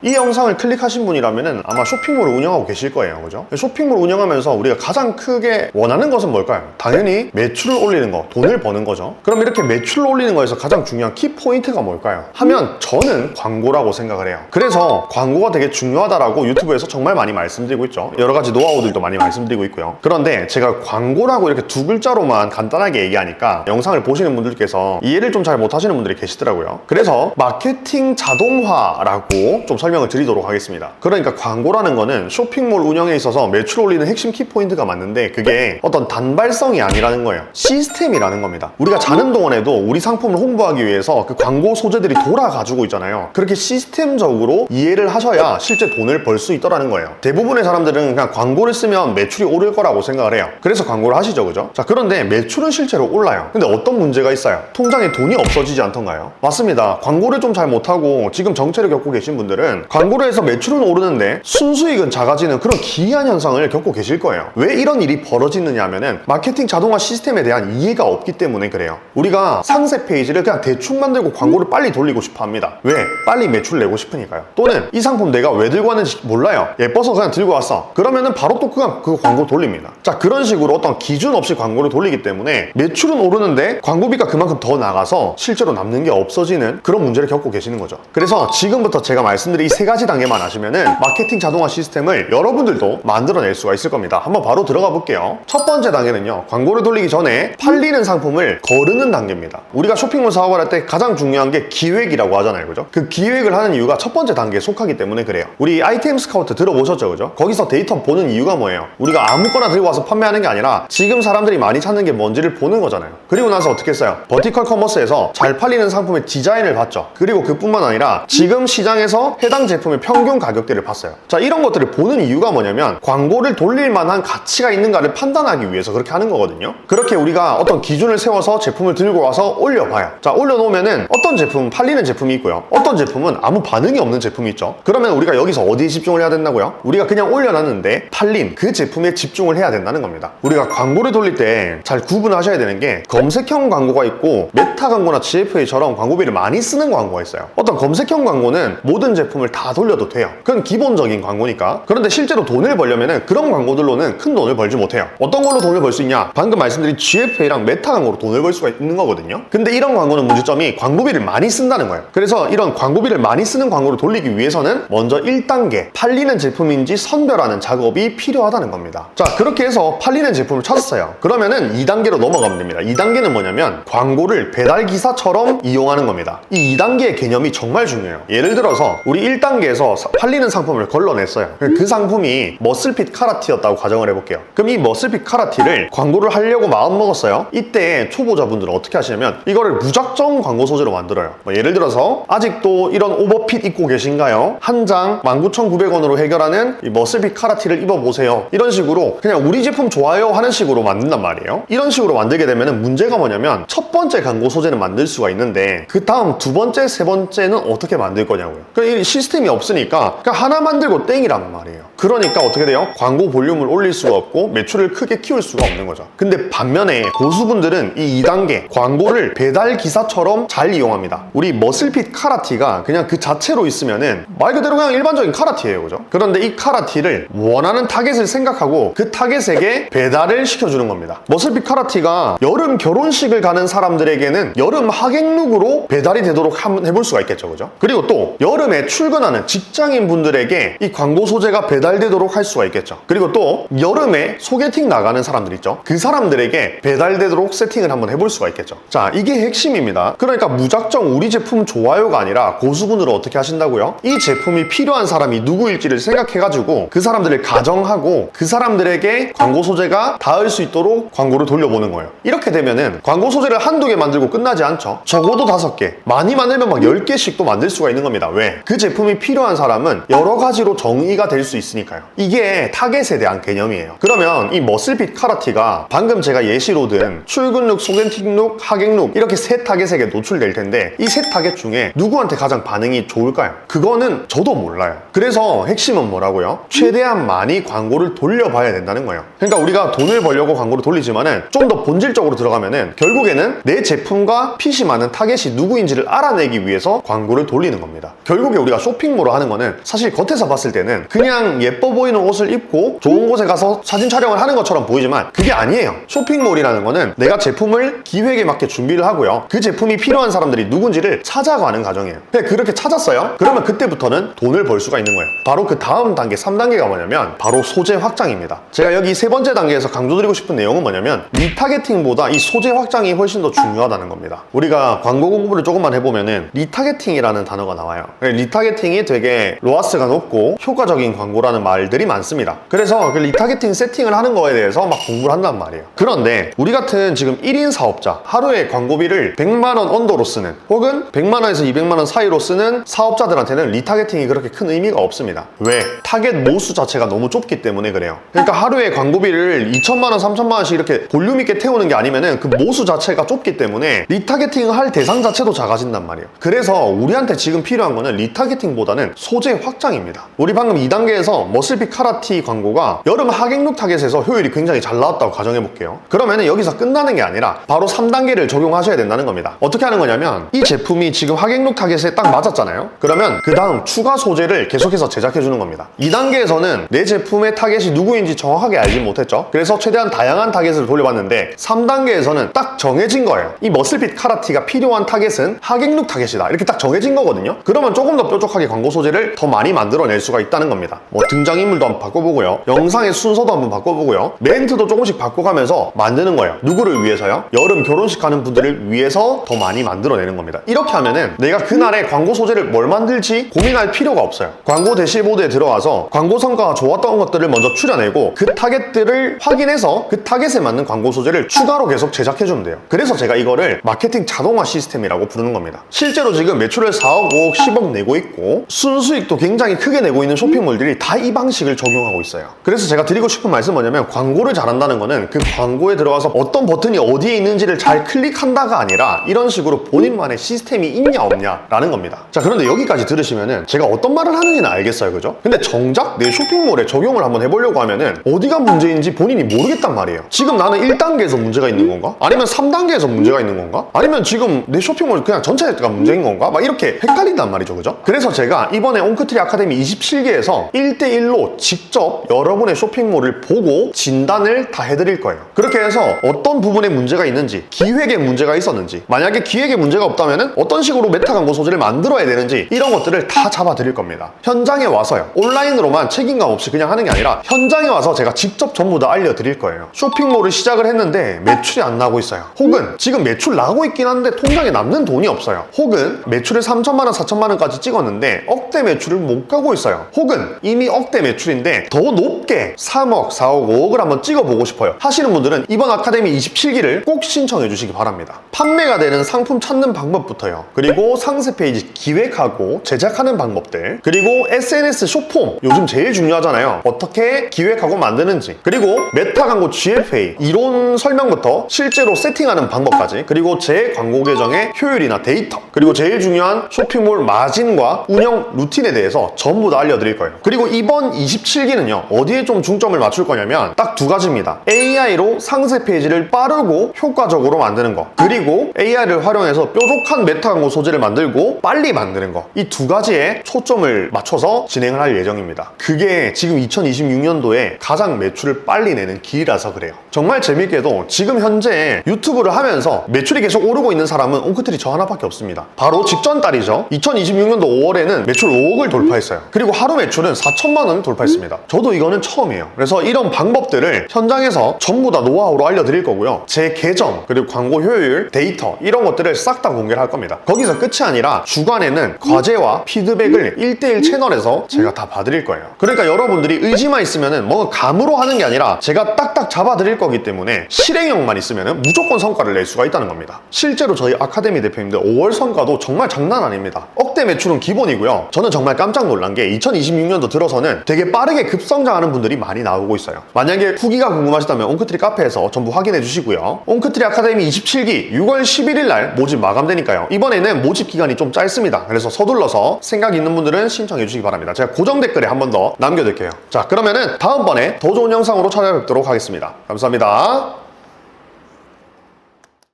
이 영상을 클릭하신 분이라면 아마 쇼핑몰을 운영하고 계실 거예요. 그죠? 쇼핑몰 운영하면서 우리가 가장 크게 원하는 것은 뭘까요? 당연히 매출을 올리는 거, 돈을 버는 거죠. 그럼 이렇게 매출을 올리는 거에서 가장 중요한 키포인트가 뭘까요? 하면 저는 광고라고 생각을 해요. 그래서 광고가 되게 중요하다라고 유튜브에서 정말 많이 말씀드리고 있죠. 여러 가지 노하우들도 많이 말씀드리고 있고요. 그런데 제가 광고라고 이렇게 두 글자로만 간단하게 얘기하니까 영상을 보시는 분들께서 이해를 좀 잘 못하시는 분들이 계시더라고요. 그래서 마케팅 자동화라고 좀 설명을 드리도록 하겠습니다. 그러니까 광고라는 거는 쇼핑몰 운영에 있어서 매출 올리는 핵심 키포인트가 맞는데 그게 어떤 단발성이 아니라는 거예요. 시스템이라는 겁니다. 우리가 자는 동안에도 우리 상품을 홍보하기 위해서 그 광고 소재들이 돌아가지고 있잖아요. 그렇게 시스템적으로 이해를 하셔야 실제 돈을 벌 수 있더라는 거예요. 대부분의 사람들은 그냥 광고를 쓰면 매출이 오를 거라고 생각을 해요. 그래서 광고를 하시죠, 그죠? 자, 그런데 매출은 실제로 올라요. 근데 어떤 문제가 있어요? 통장에 돈이 없어지지 않던가요? 맞습니다. 광고를 좀 잘 못하고 지금 정체를 겪고 계신 분들은 광고를 해서 매출은 오르는데 순수익은 작아지는 그런 기이한 현상을 겪고 계실 거예요. 왜 이런 일이 벌어지느냐 하면은 마케팅 자동화 시스템에 대한 이해가 없기 때문에 그래요. 우리가 상세 페이지를 그냥 대충 만들고 광고를 빨리 돌리고 싶어 합니다. 왜? 빨리 매출 내고 싶으니까요. 또는 이 상품 내가 왜 들고 왔는지 몰라요. 예뻐서 그냥 들고 왔어. 그러면은 바로 또 그냥 그 광고 돌립니다. 자, 그런 식으로 어떤 기준 없이 광고를 돌리기 때문에 매출은 오르는데 광고비가 그만큼 더 나가서 실제로 남는 게 없어지는 그런 문제를 겪고 계시는 거죠. 그래서 지금부터 제가 말씀드린 이 세 가지 단계만 아시면은 마케팅 자동화 시스템을 여러분들도 만들어낼 수가 있을 겁니다. 한번 바로 들어가 볼게요. 첫 번째 단계는요, 광고를 돌리기 전에 팔리는 상품을 거르는 단계입니다. 우리가 쇼핑몰 사업을 할 때 가장 중요한 게 기획이라고 하잖아요, 그죠? 그 기획을 하는 이유가 첫 번째 단계에 속하기 때문에 그래요. 우리 아이템 스카우트 들어보셨죠, 그죠? 거기서 데이터 보는 이유가 뭐예요? 우리가 아무거나 들고 와서 판매하는 게 아니라 지금 사람들이 많이 찾는 게 뭔지를 보는 거잖아요. 그리고 나서 어떻게 했어요? 버티컬 커머스에서 잘 팔리는 상품의 디자인을 봤죠. 그리고 그뿐만 아니라 지금 시장에서 해당 제품의 평균 가격대를 봤어요. 자, 이런 것들을 보는 이유가 뭐냐면 광고를 돌릴 만한 가치가 있는가를 판단하기 위해서 그렇게 하는 거거든요. 그렇게 우리가 어떤 기준을 세워서 제품을 들고 와서 올려봐요. 자, 올려놓으면은 어떤 제품은 팔리는 제품이 있고요. 어떤 제품은 아무 반응이 없는 제품이 있죠. 그러면 우리가 여기서 어디에 집중을 해야 된다고요? 우리가 그냥 올려놨는데 팔린 그 제품에 집중을 해야 된다는 겁니다. 우리가 광고를 돌릴 때 잘 구분하셔야 되는 게 검색형 광고가 있고 메타 광고나 GFA처럼 광고비를 많이 쓰는 광고가 있어요. 어떤 검색형 광고는 모든 제품을 다 돌려도 돼요. 그건 기본적인 광고니까. 그런데 실제로 돈을 벌려면은 그런 광고들로는 큰 돈을 벌지 못해요. 어떤 걸로 돈을 벌 수 있냐? 방금 말씀드린 GFA랑 메타 광고로 돈을 벌 수가 있는 거거든요. 근데 이런 광고는 문제점이 광고비를 많이 쓴다는 거예요. 그래서 이런 광고비를 많이 쓰는 광고를 돌리기 위해서는 먼저 1단계 팔리는 제품인지 선별하는 작업이 필요하다는 겁니다. 자, 그렇게 해서 팔리는 제품을 찾았어요. 그러면은 2단계로 넘어가면 됩니다. 2단계는 뭐냐면 광고를 배달기사처럼 이용하는 겁니다. 이 2단계의 개념이 정말 중요해요. 예를 들어서 우리 1단계에서 팔리는 상품을 걸러냈어요. 그 상품이 머슬핏 카라티였다고 가정을 해볼게요. 그럼 이 머슬핏 카라티를 광고를 하려고 마음먹었어요. 이때 초보자분들은 어떻게 하시냐면 이거를 무작정 광고 소재로 만들어요. 예를 들어서 아직도 이런 오버핏 입고 계신가요? 한 장 19,900원으로 해결하는 이 머슬핏 카라티를 입어보세요. 이런 식으로 그냥 우리 제품 좋아요 하는 식으로 만든단 말이에요. 이런 식으로 만들게 되면 문제가 뭐냐면 첫 번째 광고 소재는 만들 수가 있는데 그 다음 두 번째, 세 번째는 어떻게 만들 거냐고요. 이 시스템이 없으니까 그냥 하나 만들고 땡이란 말이에요. 그러니까 어떻게 돼요? 광고 볼륨을 올릴 수가 없고 매출을 크게 키울 수가 없는 거죠. 근데 반면에 고수분들은 이 2단계 광고를 배달 기사처럼 잘 이용합니다. 우리 머슬핏 카라티가 그냥 그 자체로 있으면은 말 그대로 그냥 일반적인 카라티예요, 그죠? 그런데 이 카라티를 원하는 타겟을 생각하고 그 타겟에게 배달을 시켜주는 겁니다. 머슬핏 카라티가 여름 결혼식을 가는 사람들에게는 여름 하객룩으로 배달이 되도록 한번 해볼 수가 있겠죠, 그죠? 그리고 또 여름에 출근하는 직장인 분들에게 이 광고 소재가 배달되도록 할 수가 있겠죠. 그리고 또 여름에 소개팅 나가는 사람들 있죠. 그 사람들에게 배달되도록 세팅을 한번 해볼 수가 있겠죠. 자, 이게 핵심입니다. 그러니까 무작정 우리 제품 좋아요가 아니라 고수분들은 어떻게 하신다고요? 이 제품이 필요한 사람이 누구일지를 생각해가지고 그 사람들을 가정하고 그 사람들에게 광고 소재가 닿을 수 있도록 광고를 돌려보는 거예요. 이렇게 되면은 광고 소재를 한두 개 만들고 끝나지 않죠. 적어도 5개, 많이 만들면 막 10개씩도 만들 수가 있는 겁니다. 왜? 그 제품이 필요한 사람은 여러 가지로 정의가 될 수 있으니까요. 이게 타겟에 대한 개념이에요. 그러면 이 머슬핏 카라티가 방금 제가 예시로 든 출근룩, 소개팅룩, 하객룩 이렇게 세 타겟에게 노출될 텐데 이 세 타겟 중에 누구한테 가장 반응이 좋을까요? 그거는 저도 몰라요. 그래서 핵심은 뭐라고요? 최대한 많이 광고를 돌려봐야 된다는 거예요. 그러니까 우리가 돈을 벌려고 광고를 돌리지만은 좀 더 본질적으로 들어가면은 결국에는 내 제품과 핏이 많은 타겟이 누구인지를 알아내기 위해서 광고를 돌리는 겁니다. 결국에 우리가 쇼핑몰을 하는 거는 사실 겉에서 봤을 때는 그냥 예뻐 보이는 옷을 입고 좋은 곳에 가서 사진 촬영을 하는 것처럼 보이지만 그게 아니에요. 쇼핑몰이라는 거는 내가 제품을 기획에 맞게 준비를 하고요. 그 제품이 필요한 사람들이 누군지를 찾아가는 과정이에요. 그렇게 찾았어요? 그러면 그때부터는 돈을 벌 수가 있는 거예요. 바로 그 다음 단계 3단계가 뭐냐면 바로 소재 확장입니다. 제가 여기 세 번째 단계에서 강조드리고 싶은 내용은 뭐냐면 리타겟팅보다 이 소재 확장이 훨씬 더 중요하다는 겁니다. 우리가 광고 공부를 조금만 해보면은 리타겟팅이라는 단어가 나와요. 리타겟팅이 되게 로아스가 높고 효과적인 광고라는 말들이 많습니다. 그래서 그 리타겟팅 세팅을 하는 거에 대해서 막 공부를 한단 말이에요. 그런데 우리 같은 지금 1인 사업자, 하루에 광고비를 100만 원 언더로 쓰는 혹은 100만 원에서 200만 원 사이로 쓰는 사업자들한테는 리타겟팅이 그렇게 큰 의미가 없습니다. 왜? 타겟 모수 자체가 너무 좁기 때문에 그래요. 그러니까 하루에 광고비를 2천만 원, 3천만 원씩 이렇게 볼륨 있게 태우는 게 아니면은 그 모수 자체가 좁기 때문에 리타겟팅을 할 대상 자체도 작아진단 말이에요. 그래서 우리한테 지금 필요한 거는 리타겟팅보다는 소재 확장입니다. 우리 방금 2단계에서 머슬핏 카라티 광고가 여름 하객룩 타겟에서 효율이 굉장히 잘 나왔다고 가정해 볼게요. 그러면은 여기서 끝나는 게 아니라 바로 3단계를 적용하셔야 된다는 겁니다. 어떻게 하는 거냐면 이 제품이 지금 하객룩 타겟에 딱 맞았잖아요. 그러면 그 다음 추가 소재를 계속해서 제작해 주는 겁니다. 2단계에서는 내 제품의 타겟이 누구인지 정확하게 알지 못했죠. 그래서 최대한 다양한 타겟을 돌려봤는데 3단계에서는 딱 정해진 거예요. 이 머슬핏 카라티가 필요한 타겟은 하객룩 타겟이다. 이렇게 딱 정해진 거거든요. 그러면 조금 더 뾰족하게 광고 소재를 더 많이 만들어낼 수가 있다는 겁니다. 뭐 등장인물도 한번 바꿔보고요. 영상의 순서도 한번 바꿔보고요. 멘트도 조금씩 바꿔가면서 만드는 거예요. 누구를 위해서요? 여름 결혼식 가는 분들을 위해서 더 많이 만들어내는 겁니다. 이렇게 하면은 내가 그날에 광고 소재를 뭘 만들지 고민할 필요가 없어요. 광고 대시보드에 들어와서 광고 성과가 좋았던 것들을 먼저 추려내고 그 타겟들을 확인해서 그 타겟에 맞는 광고 소재를 추가로 계속 제작해주면 돼요. 그래서 제가 이거를 마케팅 자동화 시스템이라고 부르는 겁니다. 실제로 지금 매출을 4억, 5억, 10억 내고 있고 순수익도 굉장히 크게 내고 있는 쇼핑몰들이 다 이 방식을 적용하고 있어요. 그래서 제가 드리고 싶은 말씀은 뭐냐면 광고를 잘한다는 거는 그 광고에 들어가서 어떤 버튼이 어디에 있는지를 잘 클릭한다가 아니라 이런 식으로 본인만의 시스템이 있냐 없냐 라는 겁니다. 자, 그런데 여기까지 들으시면은 제가 어떤 말을 하는지는 알겠어요, 그죠? 근데 정작 내 쇼핑몰에 적용을 한번 해보려고 하면은 어디가 문제인지 본인이 모르겠단 말이에요. 지금 나는 1단계에서 문제가 있는 건가? 아니면 3단계에서 문제가 있는 건가? 아니면 지금 내 쇼핑몰 그냥 전체가 문제인 건가? 막 이렇게 헷갈린단 말이죠, 그죠? 그래서 제가 이번에 옹크트리 아카데미 27기에서 1대1로 직접 여러분의 쇼핑몰을 보고 진단을 다 해드릴 거예요. 그렇게 해서 어떤 부분에 문제가 있는지, 기획에 문제가 있었는지, 만약에 기획에 문제가 없다면 어떤 식으로 메타 광고 소재를 만들어야 되는지 이런 것들을 다 잡아드릴 겁니다. 현장에 와서요. 온라인으로만 책임감 없이 그냥 하는 게 아니라 현장에 와서 제가 직접 전부 다 알려드릴 거예요. 쇼핑몰을 시작을 했는데 매출이 안 나고 있어요. 혹은 지금 매출 나고 있긴 한데 통장에 남는 돈이 없어요. 혹은 매출을 3천만 원, 4천만 원까지 찍었는데 억대 매출을 못 가고 있어요. 혹은 이미 억대 매출인데 더 높게 3억, 4억, 5억을 한번 찍어보고 싶어요 하시는 분들은 이번 아카데미 27기를 꼭 신청해 주시기 바랍니다. 판매가 되는 상품 찾는 방법부터요. 그리고 상세 페이지 기획하고 제작하는 방법들, 그리고 SNS 숏폼 요즘 제일 중요하잖아요. 어떻게 기획하고 만드는지, 그리고 메타 광고 GFA 이론 설명부터 실제로 세팅하는 방법까지, 그리고 제 광고 계정의 효율이나 데이터, 그리고 제일 중요한 쇼핑몰 마진과 운영 루틴에 대해서 전부 다 알려드릴 거예요. 그리고 이번 27기는요 어디에 좀 중점을 맞출 거냐면 딱 두 가지입니다. AI로 상세 페이지를 빠르고 효과적으로 만드는 거, 그리고 AI를 활용해서 뾰족한 메타 광고 소재를 만들고 빨리 만드는 거, 이 두 가지에 초점을 맞춰서 진행을 할 예정입니다. 그게 지금 2026년도에 가장 매출을 빨리 내는 길이라서 그래요. 정말 재밌게도 지금 현재 유튜브를 하면서 매출이 계속 오르고 있는 사람은 옹크트리 저 하나밖에 없습니다. 바로 직전 달이죠. 2026년도 5월에는 매출 5억을 돌파했어요. 그리고 하루 매출은 4천만 원을 돌파했습니다. 저도 이거는 처음이에요. 그래서 이런 방법들을 현장에서 전부 다 노하우로 알려드릴 거고요. 제 계정, 그리고 광고 효율, 데이터 이런 것들을 싹 다 공개를 할 겁니다. 거기서 끝이 아니라 주간에는 과제와 피드백을 1대1 채널에서 제가 다 봐드릴 거예요. 그러니까 여러분들이 의지만 있으면은 뭔가 감으로 하는 게 아니라 제가 딱딱 잡아드릴 거기 때문에 실행력만 있으면은 무조건 성과를 낼 수가 있다는 겁니다. 실제로 저희 아카데미 대표님들 5월 성과도 정말 장난 아닙니다. 억대 매출은 기본이고요. 저는 정말 깜짝 놀란 게 2026년도 들어서는 되게 빠르게 급성장하는 분들이 많이 나오고 있어요. 만약에 후기가 궁금하시다면 옹크트리 카페에서 전부 확인해 주시고요. 옹크트리 아카데미 27기 6월 11일 날 모집 마감되니까요. 이번에는 모집 기간이 좀 짧습니다. 그래서 서둘러서 생각 있는 분들은 신청해 주시기 바랍니다. 제가 고정 댓글에 한 번 더 남겨둘게요. 자, 그러면은 다음번에 더 좋은 영상으로 찾아뵙도록 하겠습니다. 감사합니다.